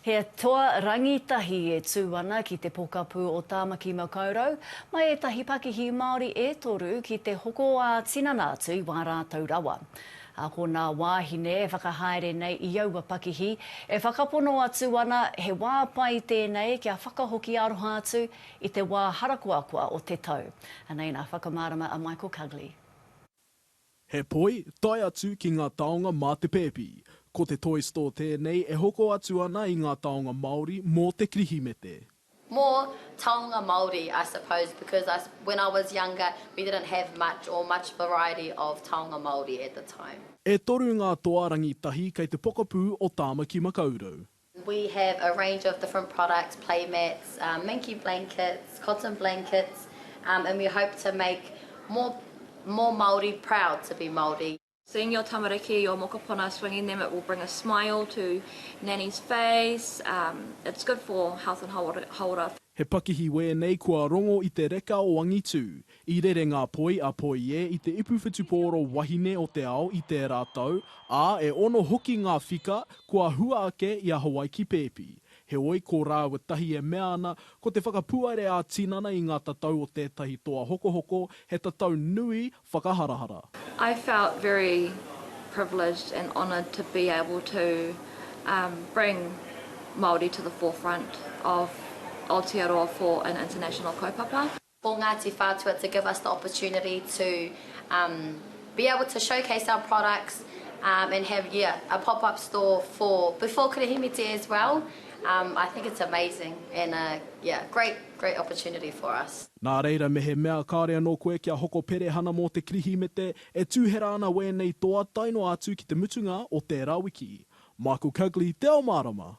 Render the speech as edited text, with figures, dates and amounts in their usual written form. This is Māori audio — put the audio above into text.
He toa rangitahi e tūwana ki te pokapū o Tāmaki Makaurau, mai e tahi pākihi Māori e toru ki te hoko a tinanatu i wā rātou rawa. Ko nā wāhine e whakahaere nei i aua pakihi, e whakapono atu ana he wā pai tēnei kia whakahoki aroha atu i te wā harakuakua o te tau. Anei nā whakamārama a Michael Cugley. He poi, tai atu ki ngā taonga mā te pēpi. Ko te toy store tēnei e hoko atu ana i ngā taonga Māori mō te krihimete. More taonga Māori, I suppose, because when I was younger, we didn't have much variety of taonga Māori at the time. E toru ngā toa rangitahi kei te pokapū o Tāmaki Makaurau. We have a range of different products, play mats, minky blankets, cotton blankets, and we hope to make more Māori proud to be Māori. Seeing your tamariki or mokopuna swinging them, it will bring a smile to Nanny's face. It's good for health and haora. He pakihi wēnei kua rongo i te reka o Angitu. I rere ngā poi a poi e i te ipuwhitupōro wāhine o te ao i te rātau, a e ono hoki ngā whika kua hua ake i a Hawaii ki pēpi. He oi ko rāua tahi e mea ana, ko te whakapuare a tinana i ngā tatau o tētahi toa hoko, he tatau nui whakaharahara. I felt very privileged and honoured to be able to bring Māori to the forefront of Aotearoa for an international kaupapa. For Ngāti Whātua to give us the opportunity to be able to showcase our products and have a pop-up store before Kirihimete as well. I think it's amazing and great opportunity for us. Nā reira me he mea kāre anō koe kia hoko perehana mō te krihimete e tūhera ana wēnei toa taino atu ki te mutunga o te rawiki. Michael Cugley, te ao mārama.